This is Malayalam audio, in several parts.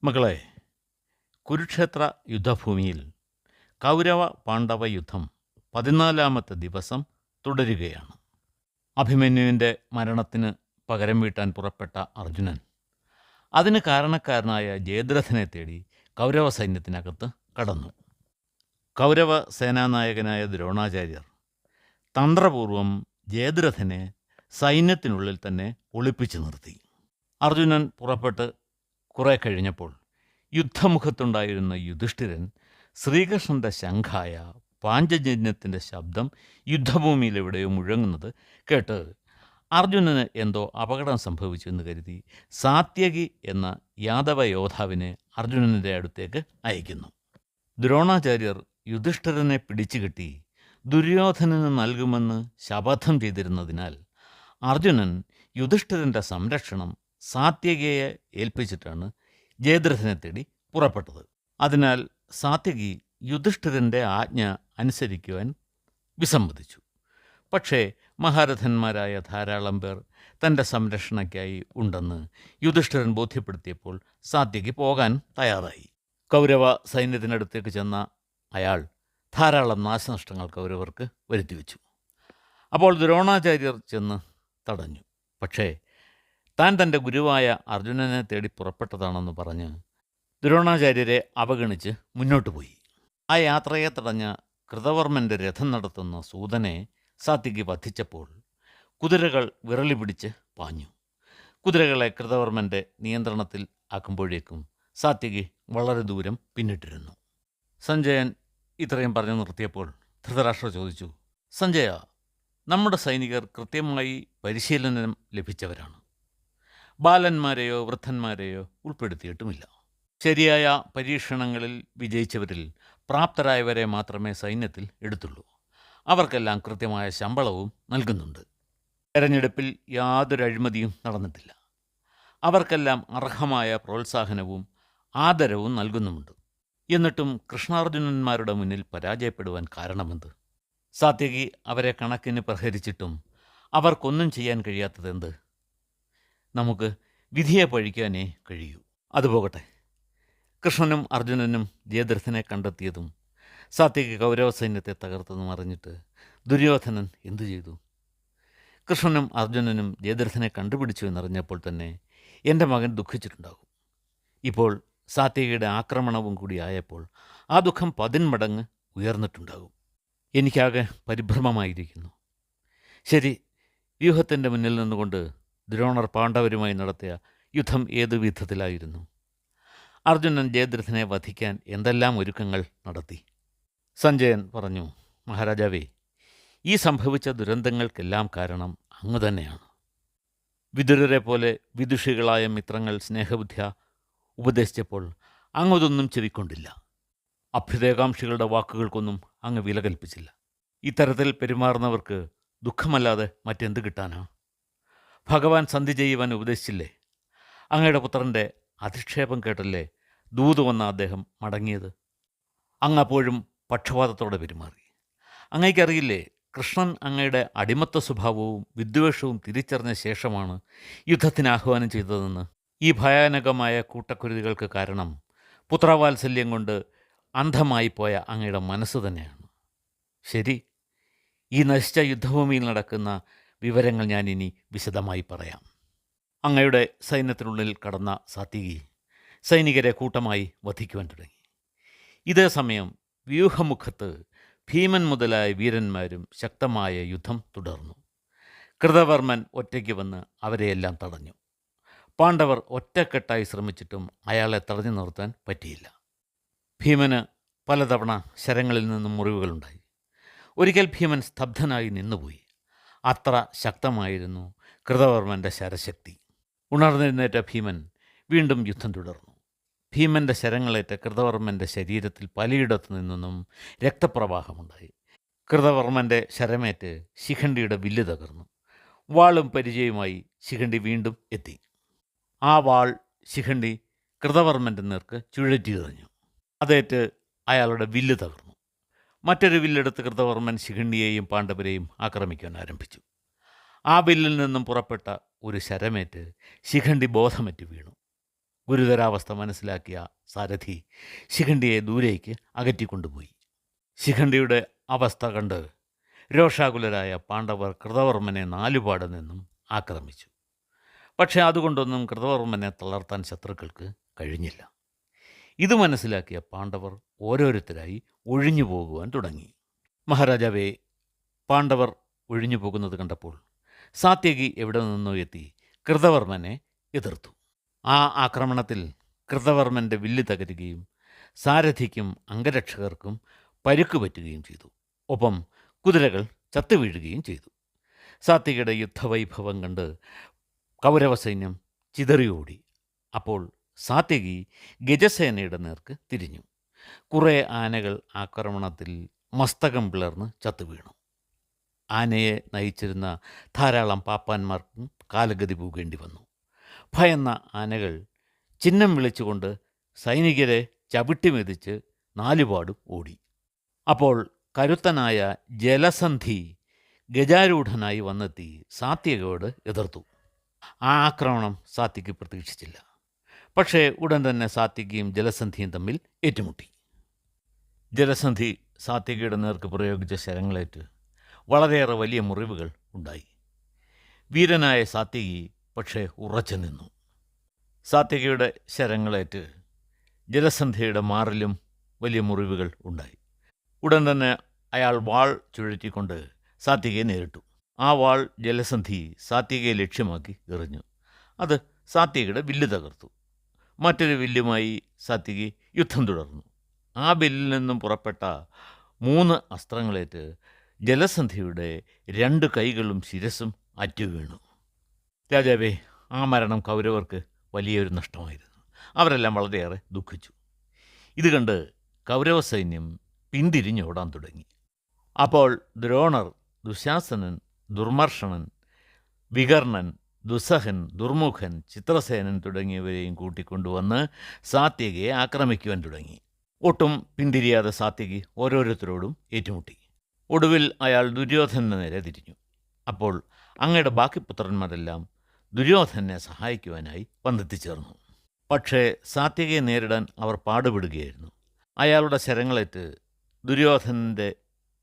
മകളെ, കുരുക്ഷേത്ര യുദ്ധഭൂമിയിൽ കൗരവ പാണ്ഡവ യുദ്ധം 14-ാമത്തെ ദിവസം തുടരുകയാണ്. അഭിമന്യുവിൻ്റെ മരണത്തിന് പകരം വീട്ടാൻ പുറപ്പെട്ട അർജുനൻ അതിന് കാരണക്കാരനായ ജയദ്രഥനെ തേടി കൗരവ സൈന്യത്തിനകത്ത് കടന്നു. കൗരവ സേനാനായകനായ ദ്രോണാചാര്യർ തന്ത്രപൂർവം ജയദ്രഥനെ സൈന്യത്തിനുള്ളിൽ തന്നെ ഒളിപ്പിച്ചു നിർത്തി. അർജുനൻ പുറപ്പെട്ട് കുറെ കഴിഞ്ഞപ്പോൾ യുദ്ധമുഖത്തുണ്ടായിരുന്ന യുധിഷ്ഠിരൻ ശ്രീകൃഷ്ണൻ്റെ ശംഖായ പാഞ്ചജന്യത്തിൻ്റെ ശബ്ദം യുദ്ധഭൂമിയിലെവിടെയോ മുഴങ്ങുന്നത് കേട്ട് അർജുനന് എന്തോ അപകടം സംഭവിച്ചു എന്ന് കരുതി സാത്യകി എന്ന യാദവ യോദ്ധാവിനെ അർജുനൻ്റെ അടുത്തേക്ക് അയക്കുന്നു. ദ്രോണാചാര്യർ യുധിഷ്ഠിരനെ പിടിച്ചുകെട്ടി ദുര്യോധനന് നൽകുമെന്ന് ശപഥം ചെയ്തിരുന്നതിനാൽ അർജുനൻ യുധിഷ്ഠിരൻ്റെ സംരക്ഷണം സാത്യകിയെ ഏൽപ്പിച്ചിട്ടാണ് ജയദ്രഥനെ തേടി പുറപ്പെട്ടത്. അതിനാൽ സാത്യകി യുധിഷ്ഠിരൻ്റെ ആജ്ഞ അനുസരിക്കുവാൻ വിസമ്മതിച്ചു. പക്ഷേ മഹാരഥന്മാരായ ധാരാളം പേർ തൻ്റെ സംരക്ഷണയ്ക്കായി ഉണ്ടെന്ന് യുധിഷ്ഠിരൻ ബോധ്യപ്പെടുത്തിയപ്പോൾ സാത്യകി പോകാൻ തയ്യാറായി. കൗരവ സൈന്യത്തിനടുത്തേക്ക് ചെന്ന അയാൾ ധാരാളം നാശനഷ്ടങ്ങൾ കൗരവർക്ക് വരുത്തിവെച്ചു. അപ്പോൾ ദ്രോണാചാര്യർ ചെന്ന് തടഞ്ഞു. പക്ഷേ താൻ തൻ്റെ ഗുരുവായ അർജുനനെ തേടി പുറപ്പെട്ടതാണെന്ന് പറഞ്ഞ് ദ്രോണാചാര്യരെ അവഗണിച്ച് മുന്നോട്ട് പോയി. ആ യാത്രയെ തടഞ്ഞ കൃതവർമ്മൻ്റെ രഥം നടത്തുന്ന സൂതനെ സാത്യകി വധിച്ചപ്പോൾ കുതിരകൾ വിറളി പിടിച്ച് പാഞ്ഞു. കുതിരകളെ കൃതവർമ്മൻ്റെ നിയന്ത്രണത്തിൽ ആക്കുമ്പോഴേക്കും സാത്യകി വളരെ ദൂരം പിന്നിട്ടിരുന്നു. സഞ്ജയൻ ഇത്രയും പറഞ്ഞു നിർത്തിയപ്പോൾ ധൃതരാഷ്ട്രർ ചോദിച്ചു, സഞ്ജയ, നമ്മുടെ സൈനികർ കൃത്യമായി പരിശീലനം ലഭിച്ചവരാണ്. ബാലന്മാരെയോ വൃദ്ധന്മാരെയോ ഉൾപ്പെടുത്തിയിട്ടുമില്ല. ശരിയായ പരീക്ഷണങ്ങളിൽ വിജയിച്ചവരിൽ പ്രാപ്തരായവരെ മാത്രമേ സൈന്യത്തിൽ എടുത്തുള്ളൂ. അവർക്കെല്ലാം കൃത്യമായ ശമ്പളവും നൽകുന്നുണ്ട്. തെരഞ്ഞെടുപ്പിൽ യാതൊരു അഴിമതിയും നടന്നിട്ടില്ല. അവർക്കെല്ലാം അർഹമായ പ്രോത്സാഹനവും ആദരവും നൽകുന്നുമുണ്ട്. എന്നിട്ടും കൃഷ്ണാർജുനന്മാരുടെ മുന്നിൽ പരാജയപ്പെടുവാൻ കാരണമെന്ത്? സാത്യകി അവരെ കണക്കിന് പ്രഹരിച്ചിട്ടും അവർക്കൊന്നും ചെയ്യാൻ കഴിയാത്തതെന്ത്? നമുക്ക് വിധിയെ പഴിക്കാനേ കഴിയൂ. അതുപോകട്ടെ, കൃഷ്ണനും അർജുനനും ജയദ്രഥനെ കണ്ടെത്തിയതും സാത്യകി കൗരവ സൈന്യത്തെ തകർത്തതും അറിഞ്ഞിട്ട് ദുര്യോധനൻ എന്തു ചെയ്തു? കൃഷ്ണനും അർജുനനും ജയദ്രഥനെ കണ്ടുപിടിച്ചു എന്നറിഞ്ഞപ്പോൾ തന്നെ എൻ്റെ മകൻ ദുഃഖിച്ചിട്ടുണ്ടാകും. ഇപ്പോൾ സാത്യകിയുടെ ആക്രമണവും കൂടി ആയപ്പോൾ ആ ദുഃഖം 10 മടങ്ങ് ഉയർന്നിട്ടുണ്ടാകും. എനിക്കാകെ പരിഭ്രമമായിരിക്കുന്നു. ശരി, വ്യൂഹത്തിൻ്റെ മുന്നിൽ നിന്നുകൊണ്ട് ദ്രോണർ പാണ്ഡവരുമായി നടത്തിയ യുദ്ധം ഏതു വിധത്തിലായിരുന്നു? അർജുനൻ ജയദ്രഥനെ വധിക്കാൻ എന്തെല്ലാം ഒരുക്കങ്ങൾ നടത്തി? സഞ്ജയൻ പറഞ്ഞു, മഹാരാജാവേ, ഈ സംഭവിച്ച ദുരന്തങ്ങൾക്കെല്ലാം കാരണം അങ്ങ് തന്നെയാണ്. വിതുരരെ പോലെ വിദുഷികളായ മിത്രങ്ങൾ സ്നേഹബുദ്ധ്യ ഉപദേശിച്ചപ്പോൾ അങ്ങതൊന്നും ചെവിക്കൊണ്ടില്ല. അഭ്യുദയകാംക്ഷികളുടെ വാക്കുകൾക്കൊന്നും അങ്ങ് വില കൽപ്പിച്ചില്ല. ഇത്തരത്തിൽ പെരുമാറുന്നവർക്ക് ദുഃഖമല്ലാതെ മറ്റെന്ത് കിട്ടാനാ? ഭഗവാൻ സന്ധി ചെയ്യുവാൻ ഉപദേശിച്ചില്ലേ? അങ്ങയുടെ പുത്രൻ്റെ അധിക്ഷേപം കേട്ടല്ലേ ദൂത് വന്ന അദ്ദേഹം മടങ്ങിയത്? അങ്ങ് അപ്പോഴും പക്ഷപാതത്തോടെ പെരുമാറി. അങ്ങയ്ക്കറിയില്ലേ, കൃഷ്ണൻ അങ്ങയുടെ അടിമത്ത സ്വഭാവവും വിദ്വേഷവും തിരിച്ചറിഞ്ഞ ശേഷമാണ് യുദ്ധത്തിന് ആഹ്വാനം ചെയ്തതെന്ന്. ഈ ഭയാനകമായ കൂട്ടക്കുരുതികൾക്ക് കാരണം പുത്രവാത്സല്യം കൊണ്ട് അന്ധമായി പോയ അങ്ങയുടെ മനസ്സ് തന്നെയാണ്. ശരി, ഈ നശിച്ച യുദ്ധഭൂമിയിൽ നടക്കുന്ന വിവരങ്ങൾ ഞാൻ ഇനി വിശദമായി പറയാം. അങ്ങയുടെ സൈന്യത്തിനുള്ളിൽ കടന്ന സാത്യകി സൈനികരെ കൂട്ടമായി വധിക്കുവാൻ തുടങ്ങി. ഇതേ സമയം വ്യൂഹമുഖത്ത് ഭീമൻ മുതലായ വീരന്മാരും ശക്തമായ യുദ്ധം തുടർന്നു. കൃതവർമ്മൻ ഒറ്റയ്ക്ക് വന്ന് അവരെയെല്ലാം തടഞ്ഞു. പാണ്ഡവർ ഒറ്റക്കെട്ടായി ശ്രമിച്ചിട്ടും അയാളെ തടഞ്ഞു നിർത്താൻ പറ്റിയില്ല. ഭീമന് പലതവണ ശരങ്ങളിൽ നിന്നും മുറിവുകളുണ്ടായി. ഒരിക്കൽ ഭീമൻ സ്തബ്ധനായി നിന്നുപോയി. അത്ര ശക്തമായിരുന്നു കൃതവർമ്മൻ്റെ ശരശക്തി. ഉണർന്നെഴുന്നേറ്റ ഭീമൻ വീണ്ടും യുദ്ധം തുടർന്നു. ഭീമൻ്റെ ശരങ്ങളേറ്റ കൃതവർമ്മൻ്റെ ശരീരത്തിൽ പലയിടത്തു നിന്നും രക്തപ്രവാഹമുണ്ടായി. കൃതവർമ്മൻ്റെ ശരമേറ്റ് ശിഖണ്ഡിയുടെ വില്ല് തകർന്നു. വാളും പരിചയവുമായി ശിഖണ്ഡി വീണ്ടും എത്തി. ആ വാൾ ശിഖണ്ഡി കൃതവർമ്മൻ്റെ നേർക്ക് ചുഴറ്റി എറിഞ്ഞു. അതേറ്റ് അയാളുടെ വില്ല് തകർന്നു. മറ്റൊരു വില്ലെടുത്ത് കൃതവർമ്മൻ ശിഖണ്ഡിയെയും പാണ്ഡവരെയും ആക്രമിക്കാൻ ആരംഭിച്ചു. ആ വില്ലിൽ നിന്നും പുറപ്പെട്ട ഒരു ശരമേറ്റ് ശിഖണ്ഡി ബോധമറ്റ് വീണു. ഗുരുതരാവസ്ഥ മനസ്സിലാക്കിയ സാരഥി ശിഖണ്ഡിയെ ദൂരേക്ക് അകറ്റിക്കൊണ്ടുപോയി. ശിഖണ്ഡിയുടെ അവസ്ഥ കണ്ട് രോഷാകുലരായ പാണ്ഡവർ കൃതവർമ്മനെ നാലുപാട് നിന്നും ആക്രമിച്ചു. പക്ഷേ അതുകൊണ്ടൊന്നും കൃതവർമ്മനെ തളർത്താൻ ശത്രുക്കൾക്ക് കഴിഞ്ഞില്ല. ഇത് മനസ്സിലാക്കിയ പാണ്ഡവർ ഓരോരുത്തരായി ഒഴിഞ്ഞു പോകുവാൻ തുടങ്ങി. മഹാരാജാവേ, പാണ്ഡവർ ഒഴിഞ്ഞു പോകുന്നത് കണ്ടപ്പോൾ സാത്യകി എവിടെ നിന്നോ എത്തി കൃതവർമ്മനെ എതിർത്തു. ആ ആക്രമണത്തിൽ കൃതവർമ്മൻ്റെ വില്ല് തകരുകയും സാരഥിക്കും അംഗരക്ഷകർക്കും പരുക്ക് പറ്റുകയും ചെയ്തു. ഒപ്പം കുതിരകൾ ചത്തുവീഴുകയും ചെയ്തു. സാത്യകിയുടെ യുദ്ധവൈഭവം കണ്ട് കൗരവസൈന്യം ചിതറിയോടി. അപ്പോൾ സാത്യകി ഗജസേനയുടെ നേർക്ക് തിരിഞ്ഞു. കുറേ ആനകൾ ആക്രമണത്തിൽ മസ്തകം പിളർന്ന് ചത്തുവീണു. ആനയെ നയിച്ചിരുന്ന ധാരാളം പാപ്പാന്മാർക്കും കാലഗതി പോകേണ്ടി വന്നു. ഭയന്ന ആനകൾ ചിഹ്നം വിളിച്ചുകൊണ്ട് സൈനികരെ ചവിട്ടി മെതിച്ച് നാലുപാടും ഓടി. അപ്പോൾ കരുത്തനായ ജലസന്ധി ഗജാരൂഢനായി വന്നെത്തി സാത്യകയോട് എതിർത്തു. ആ ആക്രമണം സാത്യകി പ്രതീക്ഷിച്ചില്ല. പക്ഷേ ഉടൻ തന്നെ സാത്യകിയും ജലസന്ധിയും തമ്മിൽ ഏറ്റുമുട്ടി. ജലസന്ധി സാത്യകിയുടെ നേർക്ക് പ്രയോഗിച്ച ശരങ്ങളേറ്റ് വളരെയേറെ വലിയ മുറിവുകൾ ഉണ്ടായി. വീരനായ സാത്യകി പക്ഷേ ഉറച്ചു നിന്നു. സാത്യകിയുടെ ശരങ്ങളേറ്റ് ജലസന്ധിയുടെ മാറിലും വലിയ മുറിവുകൾ ഉണ്ടായി. ഉടൻ തന്നെ അയാൾ വാൾ ചുഴറ്റിക്കൊണ്ട് സാത്യകിയെ നേരിട്ടു. ആ വാൾ ജലസന്ധി സാത്യകിയെ ലക്ഷ്യമാക്കി എറിഞ്ഞു. അത് സാത്യകിയുടെ വില്ല് തകർത്തു. മറ്റൊരു വില്ലുമായി സാത്യകി യുദ്ധം തുടർന്നു. ആ വില്ലിൽ നിന്നും പുറപ്പെട്ട 3 അസ്ത്രങ്ങളേറ്റ് ജലസന്ധിയുടെ 2 കൈകളും ശിരസും അറ്റുവീണു. രാജാവേ, ആ മരണം കൗരവർക്ക് വലിയൊരു നഷ്ടമായിരുന്നു. അവരെല്ലാം വളരെയേറെ ദുഃഖിച്ചു. ഇത് കണ്ട് കൗരവ സൈന്യം പിന്തിരിഞ്ഞോടാൻ തുടങ്ങി. അപ്പോൾ ദ്രോണർ, ദുശാസനൻ, ദുർമർഷണൻ, വികർണൻ, ദുസ്സഹൻ, ദുർമുഖൻ, ചിത്രസേനൻ തുടങ്ങിയവരെയും കൂട്ടിക്കൊണ്ടുവന്ന് സാത്യകിയെ ആക്രമിക്കുവാൻ തുടങ്ങി. ഒട്ടും പിന്തിരിയാതെ സാത്യകി ഓരോരുത്തരോടും ഏറ്റുമുട്ടി. ഒടുവിൽ അയാൾ ദുര്യോധനന് നേരെ തിരിഞ്ഞു. അപ്പോൾ അങ്ങയുടെ ബാക്കി പുത്രന്മാരെല്ലാം ദുര്യോധനെ സഹായിക്കുവാനായി വന്നെത്തിച്ചേർന്നു. പക്ഷേ സാത്യകിയെ നേരിടാൻ അവർ പാടുപെടുകയായിരുന്നു. അയാളുടെ ശരങ്ങളേറ്റ് ദുര്യോധനൻ്റെ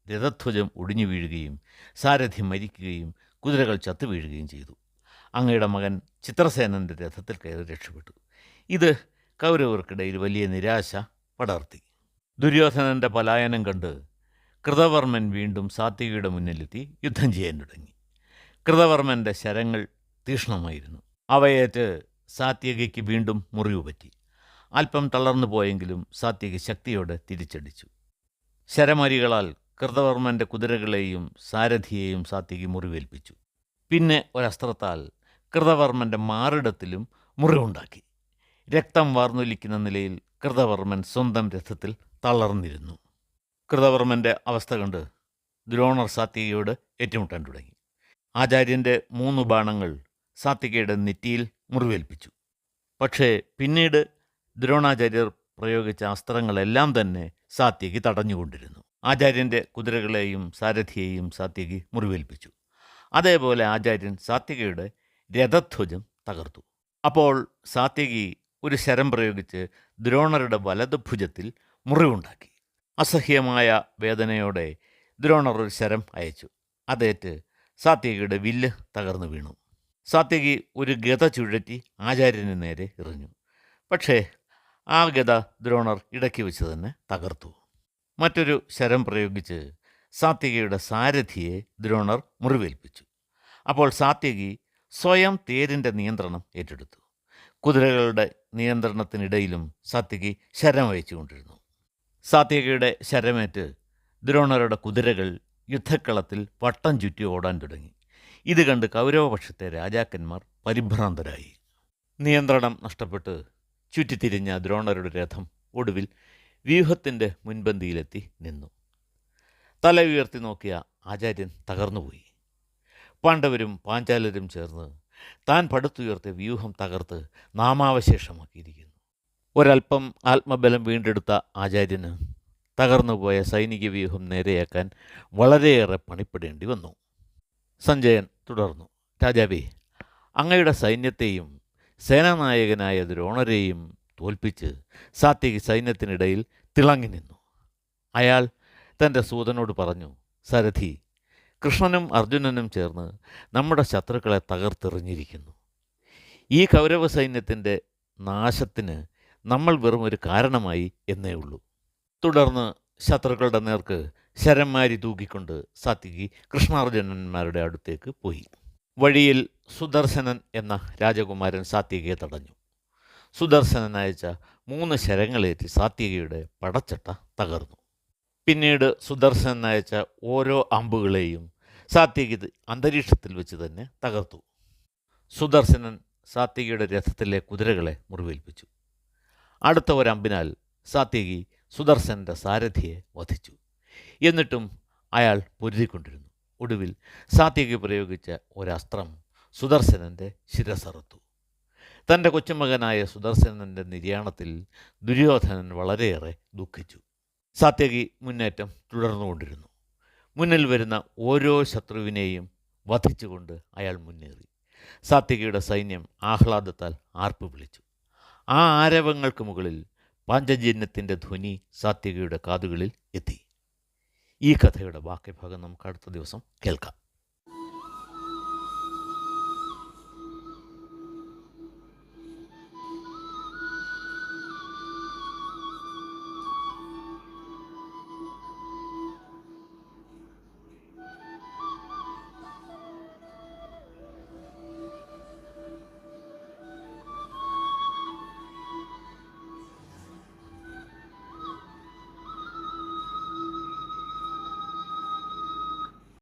രഥധ്വജം ഒടിഞ്ഞു വീഴുകയും സാരഥി മരിക്കുകയും കുതിരകൾ ചത്തുവീഴുകയും ചെയ്തു. അങ്ങയുടെ മകൻ ചിത്രസേനൻ്റെ രഥത്തിൽ കയറി രക്ഷപ്പെട്ടു. ഇത് കൗരവർക്കിടയിൽ വലിയ നിരാശ പടർത്തി. ദുര്യോധനൻ്റെ പലായനം കണ്ട് കൃതവർമ്മൻ വീണ്ടും സാത്യകിയുടെ മുന്നിലെത്തി യുദ്ധം ചെയ്യാൻ തുടങ്ങി. കൃതവർമ്മൻ്റെ ശരങ്ങൾ തീക്ഷ്ണമായിരുന്നു. അവയേറ്റ് സാത്യകിക്ക് വീണ്ടും മുറിവ് പറ്റി. അല്പം തളർന്നു പോയെങ്കിലും സാത്യകി ശക്തിയോടെ തിരിച്ചടിച്ചു. ശരമരികളാൽ കൃതവർമ്മൻ്റെ കുതിരകളെയും സാരഥിയെയും സാത്യകി മുറിവേൽപ്പിച്ചു. പിന്നെ ഒരസ്ത്രത്താൽ കൃതവർമ്മൻ്റെ മാറിടത്തിലും മുറിവുണ്ടാക്കി. രക്തം വാർന്നൊലിക്കുന്ന നിലയിൽ കൃതവർമ്മൻ സ്വന്തം രഥത്തിൽ തളർന്നിരുന്നു. കൃതവർമ്മൻ്റെ അവസ്ഥ കണ്ട് ദ്രോണർ സാത്യകിയോട് ഏറ്റുമുട്ടാൻ തുടങ്ങി. ആചാര്യൻ്റെ 3 ബാണങ്ങൾ സാത്യകിയുടെ നെറ്റിയിൽ മുറിവേൽപ്പിച്ചു. പക്ഷേ പിന്നീട് ദ്രോണാചാര്യർ പ്രയോഗിച്ച അസ്ത്രങ്ങളെല്ലാം തന്നെ സാത്യകി തടഞ്ഞുകൊണ്ടിരുന്നു. ആചാര്യൻ്റെ കുതിരകളെയും സാരഥിയെയും സാത്യകി മുറിവേൽപ്പിച്ചു. അതേപോലെ ആചാര്യൻ സാത്യകിയുടെ രഥധ്വജം തകർത്തു. അപ്പോൾ സാത്യകി ഒരു ശരം പ്രയോഗിച്ച് ദ്രോണരുടെ വലതുഭുജത്തിൽ മുറിവുണ്ടാക്കി. അസഹ്യമായ വേദനയോടെ ദ്രോണർ ഒരു ശരം അയച്ചു. അതേറ്റ് സാത്യകിയുടെ വില്ല് തകർന്നു വീണു. സാത്യകി ഒരു ഗദ ചുഴറ്റി ആചാര്യന് നേരെ എറിഞ്ഞു. പക്ഷേ ആ ഗദ ദ്രോണർ ഇടയ്ക്ക് വെച്ച് തന്നെ തകർത്തു. മറ്റൊരു ശരം പ്രയോഗിച്ച് സാത്യകിയുടെ സാരഥിയെ ദ്രോണർ മുറിവേൽപ്പിച്ചു. അപ്പോൾ സാത്യകി സ്വയം തേരിൻ്റെ നിയന്ത്രണം ഏറ്റെടുത്തു. കുതിരകളുടെ നിയന്ത്രണത്തിനിടയിലും സാത്യകി ശരം അയച്ചുകൊണ്ടിരുന്നു. സാത്യകിയുടെ ശരമേറ്റ് ദ്രോണരുടെ കുതിരകൾ യുദ്ധക്കളത്തിൽ വട്ടം ചുറ്റി ഓടാൻ തുടങ്ങി. ഇത് കണ്ട് കൗരവപക്ഷത്തെ രാജാക്കന്മാർ പരിഭ്രാന്തരായി. നിയന്ത്രണം നഷ്ടപ്പെട്ട് ചുറ്റിത്തിരിഞ്ഞ ദ്രോണരുടെ രഥം ഒടുവിൽ വ്യൂഹത്തിൻ്റെ മുൻപന്തിയിലെത്തി നിന്നു. തല ഉയർത്തി നോക്കിയ ആചാര്യൻ തകർന്നുപോയി. പാണ്ഡവരും പാഞ്ചാലരും ചേർന്ന് താൻ പടുത്തുയർത്തിയ വ്യൂഹം തകർത്ത് നാമാവശേഷമാക്കിയിരിക്കുന്നു. ഒരൽപ്പം ആത്മബലം വീണ്ടെടുത്ത ആചാര്യന് തകർന്നുപോയ സൈനിക വ്യൂഹം നേരെയാക്കാൻ വളരെയേറെ പണിപ്പെടേണ്ടി വന്നു. സഞ്ജയൻ തുടർന്നു, രാജാവേ, അങ്ങയുടെ സൈന്യത്തെയും സേനാനായകനായ ദ്രോണരെയും തോൽപ്പിച്ച് സാത്യകി സൈന്യത്തിനിടയിൽ തിളങ്ങി നിന്നു. അയാൾ തൻ്റെ സൂതനോട് പറഞ്ഞു, സാരഥി, കൃഷ്ണനും അർജുനനും ചേർന്ന് നമ്മുടെ ശത്രുക്കളെ തകർത്തെറിഞ്ഞിരിക്കുന്നു. ഈ കൗരവ സൈന്യത്തിൻ്റെ നാശത്തിന് നമ്മൾ വെറും ഒരു കാരണമായി എന്നേ ഉള്ളൂ. തുടർന്ന് ശത്രുക്കളുടെ നേർക്ക് ശരന്മാരി തൂക്കിക്കൊണ്ട് സാത്യകി കൃഷ്ണാർജുനന്മാരുടെ അടുത്തേക്ക് പോയി. വഴിയിൽ സുദർശനൻ എന്ന രാജകുമാരൻ സാത്യകിയെ തടഞ്ഞു. സുദർശനൻ അയച്ച 3 ശരങ്ങളേറ്റ് സാത്യകിയുടെ പടച്ചട്ട തകർന്നു. പിന്നീട് സുദർശനൻ അയച്ച ഓരോ അമ്പുകളെയും സാത്യകി അന്തരീക്ഷത്തിൽ വെച്ച് തന്നെ തകർത്തു. സുദർശനൻ സാത്യകിയുടെ രഥത്തിലെ കുതിരകളെ മുറിവേൽപ്പിച്ചു. അടുത്ത ഒരമ്പിനാൽ സാത്യകി സുദർശനൻ്റെ സാരഥിയെ വധിച്ചു. എന്നിട്ടും അയാൾ പൊരുതിക്കൊണ്ടിരുന്നു. ഒടുവിൽ സാത്യകി പ്രയോഗിച്ച ഒരസ്ത്രം സുദർശനൻ്റെ ശിരസറുത്തു. തൻ്റെ കൊച്ചുമകനായ സുദർശനൻ്റെ നിര്യാണത്തിൽ ദുര്യോധനൻ വളരെയേറെ ദുഃഖിച്ചു. സാത്യകി മുന്നേറ്റം തുടർന്നുകൊണ്ടിരുന്നു. മുന്നിൽ വരുന്ന ഓരോ ശത്രുവിനെയും വധിച്ചുകൊണ്ട് അയാൾ മുന്നേറി. സാത്യകിയുടെ സൈന്യം ആഹ്ലാദത്താൽ ആർപ്പ് വിളിച്ചു. ആ ആരവങ്ങൾക്ക് മുകളിൽ പാഞ്ചജന്യത്തിൻ്റെ ധ്വനി സാത്യകിയുടെ കാതുകളിൽ എത്തി. ഈ കഥയുടെ ബാക്കി ഭാഗം നമുക്ക് അടുത്ത ദിവസം കേൾക്കാം.